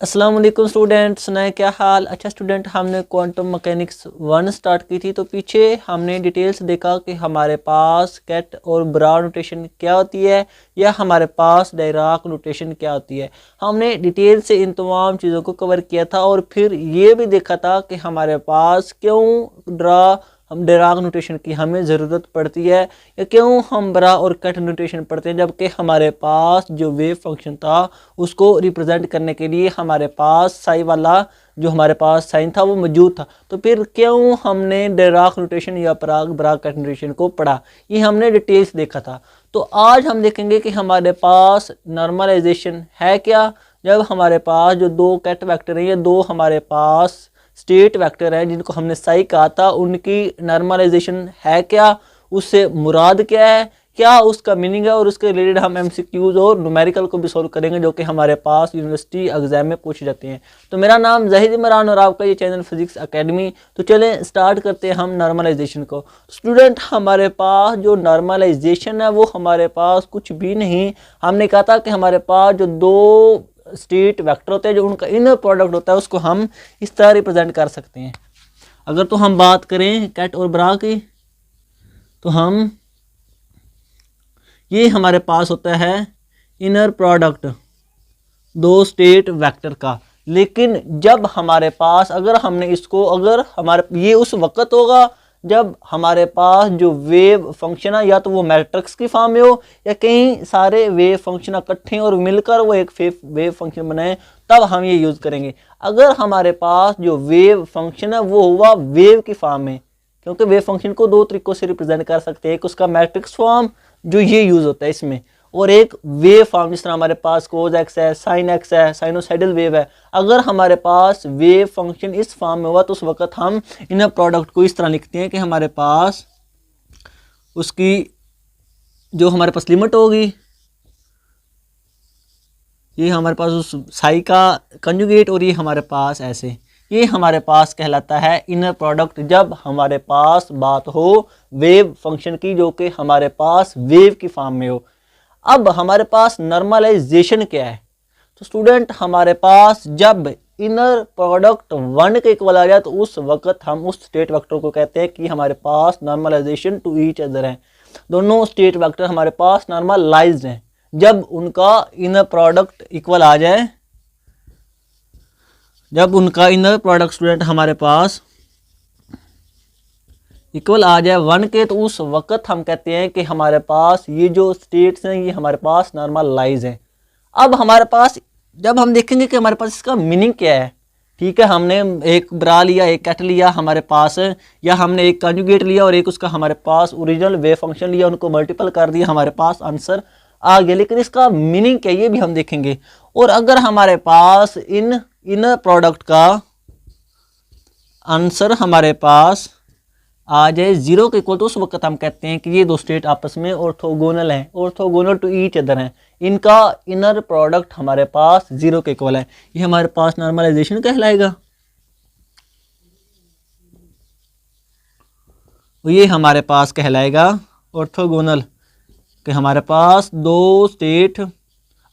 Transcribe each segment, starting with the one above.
अस्सलाम वालेकुम स्टूडेंट्स, सुनाए क्या हाल। अच्छा स्टूडेंट, हमने क्वांटम मैकेनिक्स 1 स्टार्ट की थी, तो पीछे हमने डिटेल्स देखा कि हमारे पास कैट और ब्रा नोटेशन क्या होती है या हमारे पास डायराक नोटेशन क्या होती है। हमने डिटेल से इन तमाम चीज़ों को कवर किया था और फिर ये भी देखा था कि हमारे पास क्यों हम डायराक नोटेशन की हमें ज़रूरत पड़ती है या क्यों हम ब्रा और कट नोटेशन पढ़ते हैं, जबकि हमारे पास जो वेव फंक्शन था उसको रिप्रेजेंट करने के लिए हमारे पास साई वाला जो हमारे पास साइन था वो मौजूद था। तो फिर क्यों हमने डायराक नोटेशन या ब्रा कट नोटेशन को पढ़ा, ये हमने डिटेल्स देखा था। तो आज हम देखेंगे कि हमारे पास नॉर्मलाइजेशन है क्या, जब हमारे पास जो दो कैट वेक्टर हैं या दो हमारे पास स्टेट वेक्टर हैं जिनको हमने साई कहा था, उनकी नॉर्मलाइजेशन है क्या, उससे मुराद क्या है, क्या उसका मीनिंग है, और उसके रिलेटेड हम एमसीक्यूज और न्यूमेरिकल को भी सॉल्व करेंगे जो कि हमारे पास यूनिवर्सिटी एग्जाम में पूछे जाते हैं। तो मेरा नाम ज़हीद इमरान और आपका ये चैनल फिजिक्स एकेडमी। तो चलें स्टार्ट करते हैं हम नॉर्मलाइजेशन को। स्टूडेंट, हमारे पास जो नॉर्मलाइजेशन है वो हमारे पास कुछ भी नहीं। हमने कहा था कि हमारे पास जो दो स्टेट वेक्टर होते हैं जो उनका इनर प्रोडक्ट होता है उसको हम इस तरह रिप्रेजेंट कर सकते हैं। अगर तो हम बात करें कैट और ब्रा की, तो हम ये हमारे पास होता है इनर प्रोडक्ट दो स्टेट वेक्टर का। लेकिन जब हमारे पास अगर हमने इसको अगर हमारे ये उस वक्त होगा जब हमारे पास जो वेव फंक्शन है या तो वो मैट्रिक्स की फॉर्म में हो या कई सारे वेव फंक्शन इकट्ठे और मिलकर वो एक वेव फंक्शन बनाए, तब हम ये यूज़ करेंगे। अगर हमारे पास जो वेव फंक्शन है वो हुआ वेव की फॉर्म में, क्योंकि वेव फंक्शन को दो तरीकों से रिप्रेजेंट कर सकते हैं, एक उसका मैट्रिक्स फॉर्म जो ये यूज़ होता है इसमें, और एक वेव फॉर्म जिस तरह हमारे पास कोज एक्स है, साइन एक्स है, साइनोसाइडल वेव है। अगर हमारे पास वेव फंक्शन इस फॉर्म में हुआ तो उस वक्त हम इन प्रोडक्ट को इस तरह लिखते हैं कि हमारे पास उसकी जो हमारे पास लिमिट होगी, ये हमारे पास उस साई का कंजुगेट, और ये हमारे पास ऐसे, ये हमारे पास कहलाता है इनर प्रोडक्ट जब हमारे पास बात हो वेव फंक्शन की जो कि हमारे पास वेव की फॉर्म में हो। अब हमारे पास नॉर्मलाइजेशन क्या है, तो स्टूडेंट हमारे पास जब इनर प्रोडक्ट 1 के इक्वल आ जाए तो उस वक्त हम उस स्टेट वेक्टर को कहते हैं कि हमारे पास नॉर्मलाइजेशन टू ईच अदर है। दोनों स्टेट वेक्टर हमारे पास नॉर्मलाइज्ड हैं जब उनका इनर प्रोडक्ट इक्वल आ जाए। जब उनका इनर प्रोडक्ट स्टूडेंट हमारे पास इक्वल आ जाए 1 के, तो उस वक्त हम कहते हैं कि हमारे पास ये जो स्टेट्स हैं ये हमारे पास नॉर्मलाइज हैं। अब हमारे पास जब हम देखेंगे कि हमारे पास इसका मीनिंग क्या है, ठीक है, हमने एक ब्रा लिया, एक कैट लिया हमारे पास, या हमने एक कंजुगेट लिया और एक उसका हमारे पास ओरिजिनल वेव फंक्शन लिया, उनको मल्टीपल कर दिया, हमारे पास आंसर आ गया। लेकिन इसका मीनिंग क्या है ये भी हम देखेंगे। और अगर हमारे पास इन इनर प्रोडक्ट का आंसर हमारे पास आ जाए 0 के इक्वल, तो उस वक्त हम कहते हैं कि ये दो स्टेट आपस में ऑर्थोगोनल हैं, ऑर्थोगोनल टू ईच अदर हैं, इनका इनर प्रोडक्ट हमारे पास 0 के इक्वल है। ये हमारे पास नॉर्मलाइजेशन कहलाएगा। ये हमारे पास कहलाएगा ऑर्थोगोनल, कि हमारे पास दो स्टेट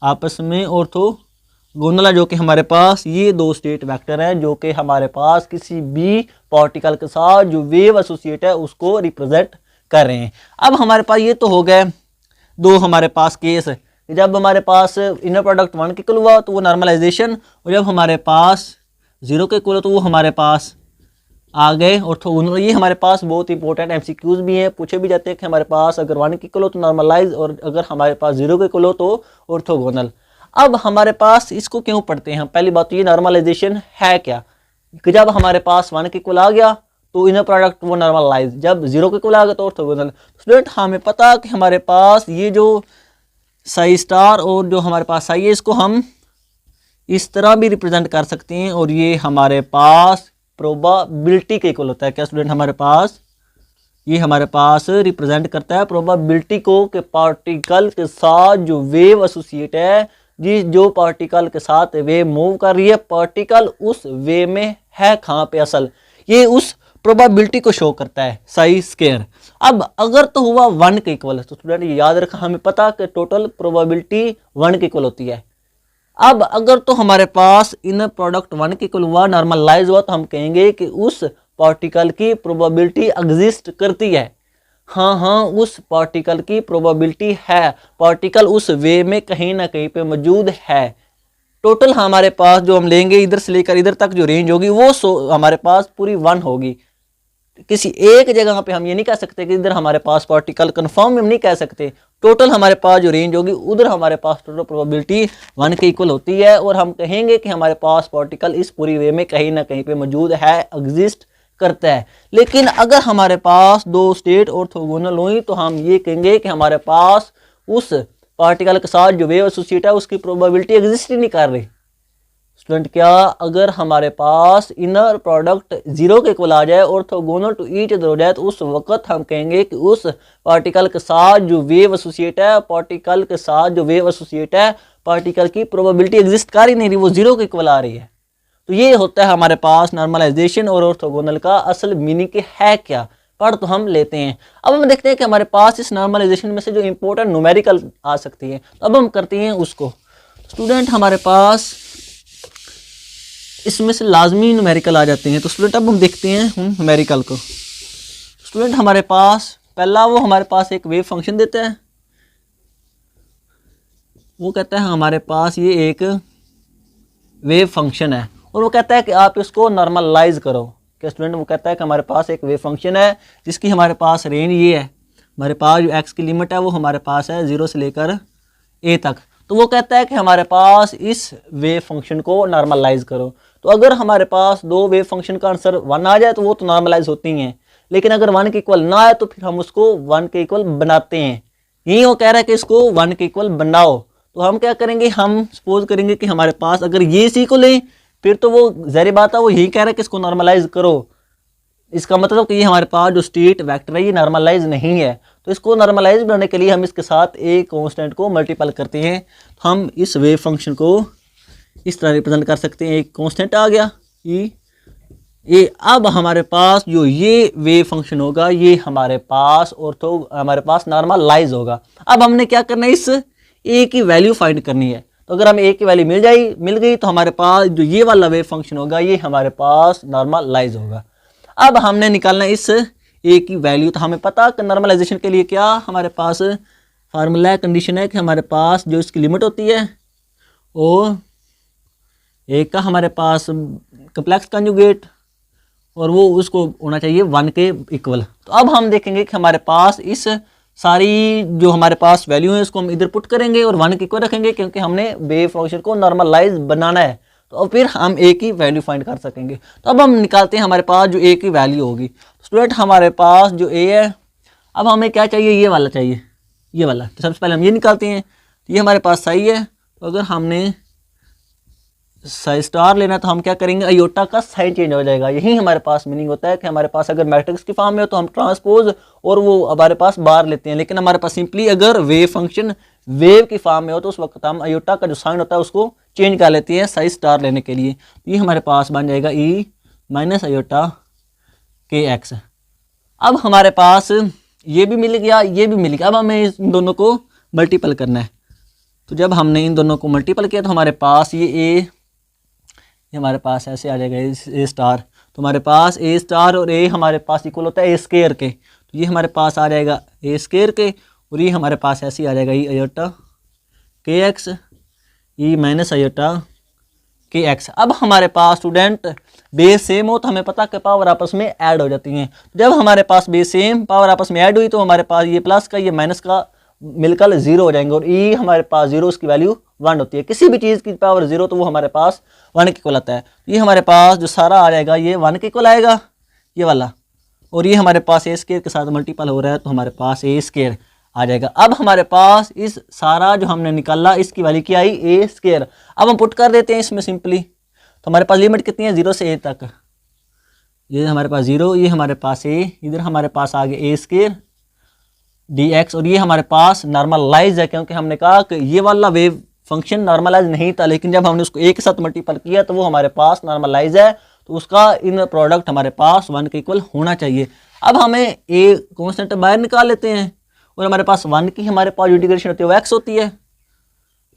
आपस में ऑर्थोगोनल है, जो कि हमारे पास ये दो स्टेट वेक्टर हैं जो कि हमारे पास किसी भी पार्टिकल के साथ जो वेव एसोसिएट है उसको रिप्रेजेंट कर रहे हैं। अब हमारे पास ये तो हो गए दो हमारे पास केस, जब हमारे पास इनर प्रोडक्ट 1 के इक्वल हुआ तो वो नॉर्मलाइजेशन, और जब हमारे पास 0 के इक्वल तो वो हमारे पास आ गए ऑर्थोगोनल। ये हमारे पास बहुत इंपॉर्टेंट एमसीक्यूज भी हैं, पूछे भी जाते हैं कि हमारे पास अगर 1 के इक्वल हो तो नॉर्मलाइज, और अगर हमारे पास 0 के इक्वल हो तो ऑर्थोगोनल। अब हमारे पास इसको क्यों पढ़ते हैं, पहली बात तो ये नॉर्मलाइजेशन है क्या, कि जब हमारे पास 1 के इक्वल आ गया तो इनर प्रोडक्ट वो नॉर्मलाइज, जब 0 के इक्वल आ गया तो ऑर्थोगोनल। स्टूडेंट हमें पता कि हमारे पास ये जो साई स्टार और जो हमारे पास साई है इसको हम इस तरह भी रिप्रेजेंट कर सकते हैं, और ये हमारे पास प्रोबेबिलिटी के इक्वल होता है। क्या स्टूडेंट, हमारे पास ये हमारे पास रिप्रेजेंट करता है प्रोबेबिलिटी को, कि पार्टिकल के साथ जो वेव एसोसिएट है, जो पार्टिकल के साथ वेव मूव कर रही है, पार्टिकल उस वेव में है कहाँ पे असल, ये उस प्रोबेबिलिटी को शो करता है साई स्क्वायर। अब अगर तो हुआ 1 के इक्वल, तो स्टूडेंट ये याद रखा, हमें पता कि टोटल प्रोबेबिलिटी 1 के इक्वल होती है। अब अगर तो हमारे पास इनर प्रोडक्ट 1 के इक्वल हुआ, नॉर्मलाइज हुआ, तो हम कहेंगे कि उस पार्टिकल की प्रोबेबिलिटी एग्जिस्ट करती है। हाँ, उस पार्टिकल की प्रोबेबिलिटी है, पार्टिकल उस वे में कहीं ना कहीं पे मौजूद है। टोटल हमारे पास जो हम लेंगे इधर से लेकर इधर तक जो रेंज होगी वो हमारे पास पूरी 1 होगी। किसी एक जगह पे हम ये नहीं कह सकते कि इधर हमारे पास पार्टिकल कंफर्म हम नहीं कह सकते। टोटल हमारे पास जो रेंज होगी उधर हमारे पास टोटल प्रोबेबिलिटी 1 के इक्वल होती है, और हम कहेंगे कि हमारे पास पार्टिकल इस पूरी वे में कहीं ना कहीं पे मौजूद है, एग्जिस्ट करता है। लेकिन अगर हमारे पास दो स्टेट ऑर्थोगोनल हुई तो हम ये कहेंगे कि हमारे पास उस पार्टिकल के साथ जो वेव एसोसिएट है उसकी प्रोबेबिलिटी एग्जिस्ट ही नहीं कर रही। स्टूडेंट, क्या अगर हमारे पास इनर प्रोडक्ट 0 के इक्वल आ जाए, ऑर्थोगोनल टू ईच अदर हो जाए, तो उस वक्त हम कहेंगे कि उस पार्टिकल के साथ जो वेव एसोसिएट है, पार्टिकल की प्रोबेबिलिटी एग्जिस्ट कर ही नहीं रही, वो 0 के इक्वल आ रही है। तो ये होता है हमारे पास नॉर्मलाइजेशन और ऑर्थोगोनल का असल मीनिंग है क्या, पढ़ तो हम लेते हैं। अब हम देखते हैं कि हमारे पास इस नॉर्मलाइजेशन में से जो इंपॉर्टेंट न्यूमेरिकल आ सकती है, तो अब हम करते हैं उसको। स्टूडेंट, हमारे पास इसमें से लाजमी न्यूमेरिकल आ जाते हैं। तो स्टूडेंट, अब हम देखते हैं न्यूमेरिकल को। स्टूडेंट, हमारे पास पहला वो हमारे पास एक वेव फंक्शन देता है, वो कहता है हमारे पास ये एक वेव फंक्शन है, और वो कहता है कि आप इसको नॉर्मलाइज करो। क्या स्टूडेंट, वो कहता है कि हमारे पास एक वेव फंक्शन है जिसकी हमारे पास रेंज ये है, हमारे पास जो एक्स की लिमिट है वो हमारे पास है 0 से लेकर a तक। तो वो कहता है कि हमारे पास इस वेव फंक्शन को नॉर्मलाइज करो। तो अगर हमारे पास दो वेव फंक्शन का आंसर 1 आ जाए तो वो तो नॉर्मलाइज होती हैं, लेकिन अगर 1 के इक्वल ना आए तो फिर हम उसको 1 के इक्वल बनाते हैं। यही वो कह रहा है कि इसको 1 के इक्वल बनाओ। तो हम क्या करेंगे, हम सपोज करेंगे कि हमारे पास अगर ये सी को लें, फिर तो वो ज़ाहिर बात है वो यही कह रहा है कि इसको नॉर्मलाइज करो। इसका मतलब कि ये हमारे पास जो स्टेट वेक्टर है ये नॉर्मलाइज नहीं है। तो इसको नॉर्मलाइज बनाने के लिए हम इसके साथ ए कांस्टेंट को मल्टीपल करते हैं। तो हम इस वेव फंक्शन को इस तरह रिप्रेजेंट कर सकते हैं, एक कांस्टेंट आ गया ये। अब हमारे पास जो ये वेव फंक्शन होगा ये हमारे पास हमारे पास नॉर्मलाइज होगा। अब हमने क्या करना है, इस ए की वैल्यू फाइंड करनी है। तो अगर हमें ए की वैल्यू मिल गई तो हमारे पास जो ये वाला वेव फंक्शन होगा ये हमारे पास नॉर्मलाइज होगा। अब हमने निकालना इस ए की वैल्यू। तो हमें पता कि नॉर्मलाइजेशन के लिए क्या हमारे पास फार्मूला है, कंडीशन है कि हमारे पास जो इसकी लिमिट होती है वो एक का हमारे पास कम्प्लेक्स कंजुगेट, और वो उसको होना चाहिए 1 के इक्वल। तो अब हम देखेंगे कि हमारे पास इस सारी जो हमारे पास वैल्यू है इसको हम इधर पुट करेंगे और 1 के इक्वल रखेंगे, क्योंकि हमने वेव फंक्शन को नॉर्मलाइज बनाना है। तो फिर हम ए की वैल्यू फाइंड कर सकेंगे। तो अब हम निकालते हैं हमारे पास जो ए की वैल्यू होगी। स्टूडेंट, हमारे पास जो ए है, अब हमें क्या चाहिए, ये वाला चाहिए, ये वाला। तो सबसे पहले हम ये निकालते हैं। तो ये हमारे पास सही है। तो अगर हमने साई स्टार लेना तो हम क्या करेंगे, अयोटा का साइन चेंज हो जाएगा। यही हमारे पास मीनिंग होता है कि हमारे पास अगर मैट्रिक्स की फॉर्म में हो तो हम ट्रांसपोज और वो हमारे पास बार लेते हैं, लेकिन हमारे पास सिंपली अगर वेव फंक्शन वेव की फॉर्म में हो तो उस वक्त हम अयोटा का जो साइन होता है उसको चेंज कर लेते हैं साई स्टार लेने के लिए। ये हमारे पास बन जाएगा ई माइनस अयोटा के एक्स। अब हमारे पास ये भी मिल गया, ये भी मिल गया। अब हमें इन दोनों को मल्टीपल करना है। तो जब हमने इन दोनों को मल्टीपल किया तो हमारे पास ये हमारे पास ऐसे आ जाएगा ए स्टार। तो हमारे पास ए स्टार और ए हमारे पास इक्वल होता है ए स्केयर के। तो ये हमारे पास आ जाएगा ए स्केयर के, और ये हमारे पास ऐसे ही आ जाएगा ई अयोटा के एक्स ई माइनस अयोटा के एक्स। अब हमारे पास स्टूडेंट बेस सेम हो तो हमें पता कि पावर आपस में ऐड हो जाती हैं। जब हमारे पास बेस सेम पावर आपस में ऐड हुई तो हमारे पास ये प्लस का ये माइनस का मिलकर 0 हो जाएंगे, और ई हमारे पास 0 उसकी वैल्यू 1 होती है। किसी भी चीज़ की पावर 0 तो वो हमारे पास 1 के इक्वल आता है। ये हमारे पास जो सारा आ जाएगा ये 1 के इक्वल आएगा, ये वाला, और ये हमारे पास ए स्केयर के साथ मल्टीपल हो रहा है तो हमारे पास ए स्केयर आ जाएगा। अब हमारे पास इस सारा जो हमने निकाला इसकी वैल्यू क्या आई, ए स्केयर। अब हम पुट कर देते हैं इसमें सिंपली। तो हमारे पास लिमिट कितनी है, 0 से ए तक। ये हमारे पास 0, ये हमारे पास ए, इधर हमारे पास आ गया ए स्केयर डी एक्स, और ये हमारे पास नॉर्मलाइज है, क्योंकि हमने कहा कि ये वाला वेव फंक्शन नॉर्मलाइज नहीं था, लेकिन जब हमने उसको एक साथ मल्टीपल किया तो वो हमारे पास नॉर्मलाइज है। तो उसका इन प्रोडक्ट हमारे पास 1 के इक्वल होना चाहिए। अब हमें ए कांस्टेंट बाहर निकाल लेते हैं, और हमारे पास 1 की हमारे पास इंटीग्रेशन होती है वो एक्स होती है।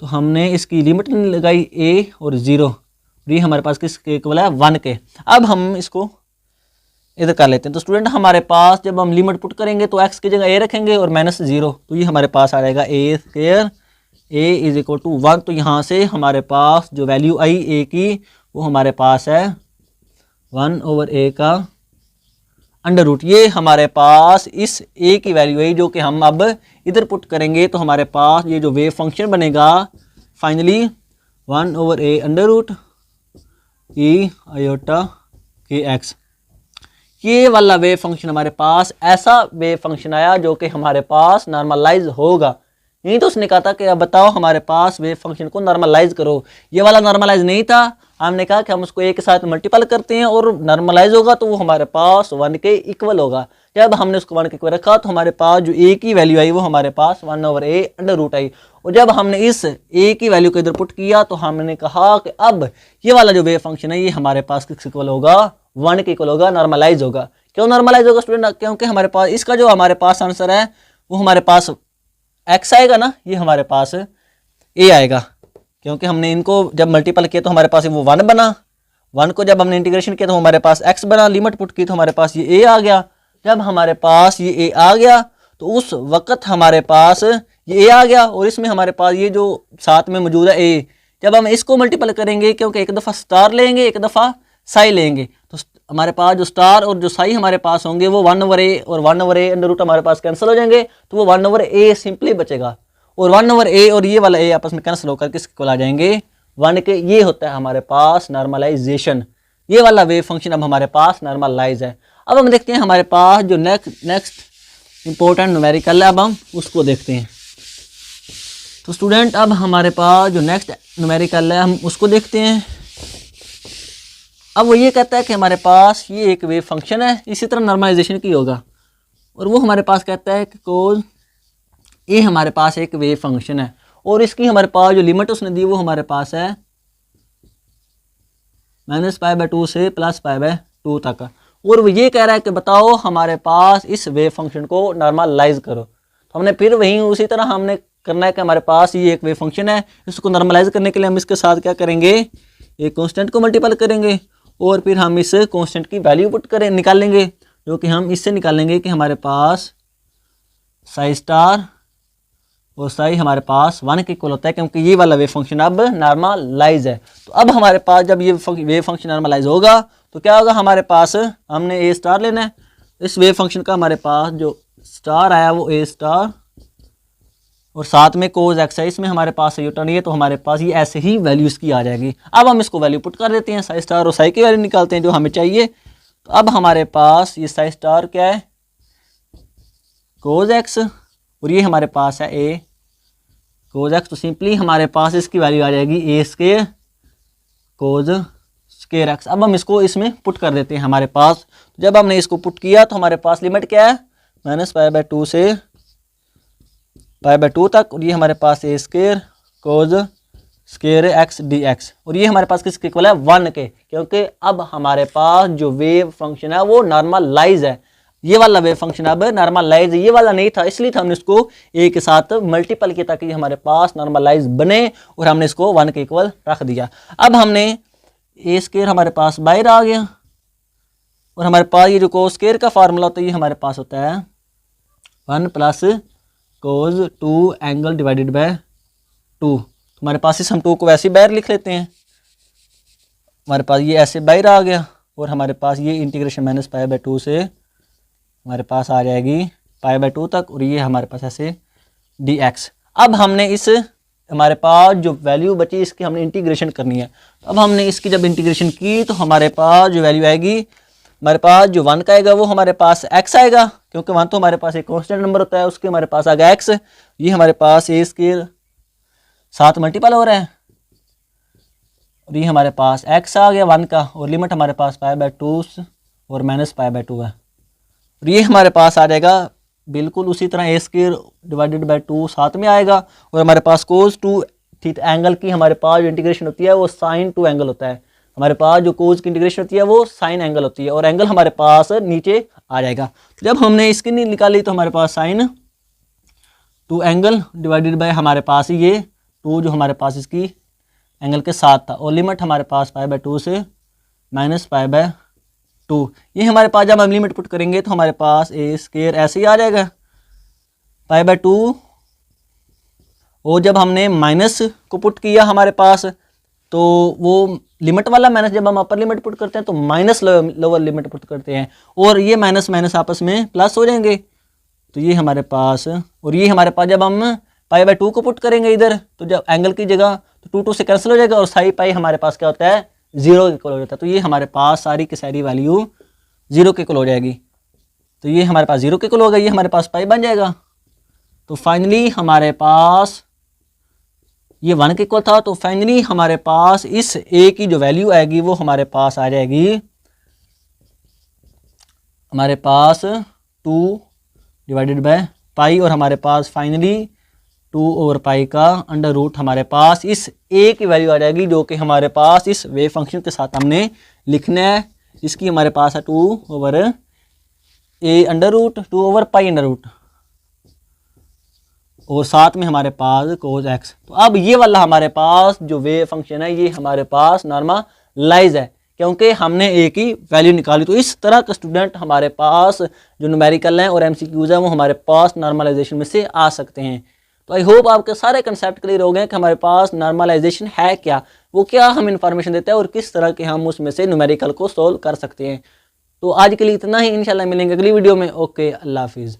तो हमने इसकी लिमिट लगाई a और 0, ये हमारे पास किसके इक्वल है 1 के। अब हम इसको इधर कर लेते हैं। तो स्टूडेंट हमारे पास जब हम लिमिट पुट करेंगे तो x की जगह a रखेंगे और -0, तो ये हमारे पास आ जाएगा a square a is equal to 1। तो यहाँ से हमारे पास जो वैल्यू आई a की वो हमारे पास है 1/a का अंडर रूट। ये हमारे पास इस a की वैल्यू है जो कि हम अब इधर पुट करेंगे तो हमारे पास ये जो वेव फंक्शन बनेगा finally 1/a under root e iota के x। ये वाला वेव फंक्शन हमारे पास ऐसा वेव फंक्शन आया जो कि हमारे पास नॉर्मलाइज होगा। नहीं तो उसने कहा था कि अब बताओ हमारे पास वेव फंक्शन को नॉर्मलाइज करो। ये वाला नॉर्मलाइज नहीं था, हमने कहा कि हम उसको a के साथ मल्टीपल करते हैं और नॉर्मलाइज होगा तो वो हमारे पास 1 के इक्वल होगा। जब हमने उसको 1 के इक्वल रखा तो हमारे पास जो a की वैल्यू आई वो हमारे पास 1/a अंडर रूट आई। और जब हमने इस a की वैल्यू को इधर पुट किया तो हमने कहा कि अब ये वाला जो वेव फंक्शन है ये हमारे पास किस इक्वल होगा 1 के इक्वल होगा, नॉर्मलाइज होगा। क्यों नॉर्मलाइज होगा स्टूडेंट? क्योंकि हमारे पास इसका जो हमारे पास आंसर है वो हमारे पास x आएगा ना, ये हमारे पास a आएगा। क्योंकि हमने इनको जब मल्टीपल किया तो हमारे पास वो 1 बना, 1 को जब हमने इंटीग्रेशन किया तो हमारे पास x बना, लिमिट पुट की तो हमारे पास ये a आ गया। जब हमारे पास ये a आ गया तो उस वक्त हमारे पास ये a आ गया और इसमें हमारे पास ये जो साथ में मौजूद है a, जब हम इसको मल्टीपल करेंगे क्योंकि एक दफ़ा स्टार लेंगे एक दफ़ा साई लेंगे तो हमारे पास जो स्टार और जो साई हमारे पास होंगे वो 1/a और 1/a अंडर रूट हमारे पास कैंसिल हो जाएंगे, तो वो 1/a सिंपली बचेगा और 1/a और ये वाला a आपस में कैंसिल होकर किसके इक्वल आ जाएंगे 1 के। ये होता है हमारे पास नॉर्मलाइजेशन। ये वाला वेव फंक्शन अब हमारे पास नॉर्मलाइज है। अब हम देखते हैं हमारे पास जो नेक्स्ट इंपॉर्टेंट न्यूमेरिकल है, अब हम उसको देखते हैं। तो स्टूडेंट अब हमारे पास जो नेक्स्ट न्यूमेरिकल है हम उसको देखते हैं। अब वो ये कहता है कि हमारे पास ये एक वेव फंक्शन है, इसी तरह नॉर्मलाइजेशन की होगा और वो हमारे पास कहता है कि कोज ये हमारे पास एक वेव फंक्शन है और इसकी हमारे पास जो लिमिट उसने दी वो हमारे पास है -π/2 से +π/2 तक। और वो ये कह रहा है कि बताओ हमारे पास इस वेव फंक्शन को नॉर्मलाइज करो। तो हमने फिर वहीं उसी तरह हमने करना है कि हमारे पास ये एक वेव फंक्शन है, इसको नॉर्मलाइज करने के लिए हम इसके साथ क्या करेंगे, एक कांस्टेंट को मल्टीपल करेंगे और फिर हम इस कांस्टेंट की वैल्यू पुट करें निकालेंगे, जो कि हम इससे निकालेंगे कि हमारे पास साई स्टार और साई हमारे पास 1 के इक्वल होता है क्योंकि ये वाला वेव फंक्शन अब नॉर्मलाइज है। तो अब हमारे पास जब ये वेव फंक्शन नॉर्मलाइज होगा तो क्या होगा, हमारे पास हमने ए स्टार लेना है। इस वेव फंक्शन का हमारे पास जो स्टार आया वो ए स्टार और साथ में कोज एक्स है, इसमें हमारे पास ये टर्न है तो हमारे पास ये ऐसे ही वैल्यू इसकी आ जाएगी। अब हम इसको वैल्यू पुट कर देते हैं, साई स्टार और साई की वैल्यू निकालते हैं जो हमें चाहिए। तो अब हमारे पास ये साई स्टार क्या है कोज एक्स और ये हमारे पास है ए कोज एक्स। तो सिंपली हमारे पास इसकी वैल्यू आ जाएगी ए स्क्वायर कोज स्क्वायर एक्स। अब हम इसको इसमें पुट कर देते हैं हमारे पास। जब हमने इसको पुट किया तो हमारे पास लिमिट क्या है -π/2 से π/2 तक और ये हमारे पास a square cos square x d x और ये हमारे पास किसके इक्वल है 1 के, क्योंकि अब हमारे पास जो वेव फंक्शन है वो नॉर्मलाइज है। ये वाला वेव फंक्शन अब नॉर्मलाइज, ये वाला नहीं था इसलिए हमने इसको ए के साथ मल्टीपल किया ताकि हमारे पास नॉर्मलाइज बने और हमने इसको 1 के इक्वल रख दिया। अब हमने ए स्क्वायर हमारे पास बाहर आ गया और हमारे पास ये जो कोस स्क्वायर का फार्मूला होता है ये हमारे पास होता है 1 plus cos 2 angle divided by 2। हमारे पास इस हम 2 को वैसे ही बाहर लिख लेते हैं, हमारे पास ये ऐसे बाहर आ गया और हमारे पास ये इंटीग्रेशन -π/2 से हमारे पास आ जाएगी π/2 तक और ये हमारे पास ऐसे dx। अब हमने इस हमारे पास जो वैल्यू बची इसकी हमने इंटीग्रेशन करनी है। अब हमने इसकी जब इंटीग्रेशन की तो हमारे पास जो वैल्यू आएगी, हमारे पास जो 1 का आएगा वो हमारे पास x आएगा क्योंकि 1 तो हमारे पास एक कांस्टेंट नंबर होता है, उसके हमारे पास आ गया x। ये हमारे पास ए स्क्वायर साथ मल्टीपल हो रहा है और ये हमारे पास x आ गया 1 का और लिमिट हमारे पास π/2 और -π/2 है और ये हमारे पास आ जाएगा बिल्कुल उसी तरह ए स्क्वायर डिवाइडेड बाय 2 साथ में आएगा और हमारे पास कोस 2 थीटा एंगल की हमारे पास जो इंटीग्रेशन होती है वो साइन 2 एंगल होता है। हमारे पास जो कोस की इंटीग्रेशन होती है वो साइन एंगल होती है और एंगल हमारे पास नीचे आ जाएगा। जब हमने इसकी निकाली तो हमारे पास साइन 2 एंगल डिवाइडेड बाय हमारे पास ये 2 जो हमारे पास इसकी एंगल के साथ था, और लिमिट हमारे पास π/2 से -π/2। ये हमारे पास जब हम लिमिट पुट करेंगे तो हमारे पास a² ऐसे ही आ जाएगा π/2, और जब हमने माइनस को पुट किया हमारे पास, तो वो लिमिट वाला माइनस जब हम अपर लिमिट पुट करते हैं तो माइनस लोअर लिमिट पुट करते हैं, और ये माइनस माइनस आपस में प्लस हो जाएंगे। तो ये हमारे पास, और ये हमारे पास जब हम π/2 को पुट करेंगे इधर, तो जब एंगल की जगह तो 2 से कैंसिल हो जाएगा, और साई पाई हमारे पास क्या होता है 0 के इक्वल हो जाता है। तो ये हमारे पास सारी की सारी वैल्यू 0 के इक्वल हो जाएगी। तो ये हमारे पास 0 के इक्वल हो गई, ये हमारे पास पाई बन जाएगा। तो फाइनली हमारे पास ये 1 के इक्वल था, तो फाइनली हमारे पास इस a की जो वैल्यू आएगी वो हमारे पास आ जाएगी हमारे पास 2/π, और हमारे पास फाइनली 2/π का अंडर रूट हमारे पास इस a की वैल्यू आ जाएगी, जो कि हमारे पास इस वेव फंक्शन के साथ हमने लिखना है। इसकी हमारे पास है 2/a under root 2/π under root, और साथ में हमारे पास cos x। तो अब ये वाला हमारे पास जो वेव फंक्शन है ये हमारे पास नॉर्मलाइज है, क्योंकि हमने a की वैल्यू निकाली। तो इस तरह का स्टूडेंट हमारे पास जो न्यूमेरिकल हैं और MCQs हैं वो हमारे पास नॉर्मलाइजेशन में से आ सकते हैं। तो आई होप आपके सारे कंसेप्ट क्लियर हो गए कि हमारे पास नॉर्मलाइजेशन है क्या, वो क्या हम इंफॉर्मेशन देता है, और किस तरह के हम उसमें से न्यूमेरिकल को सोल्व कर सकते हैं। तो आज के लिए इतना ही, इंशाल्लाह मिलेंगे अगली वीडियो में। ओके, अल्लाह हाफिज़।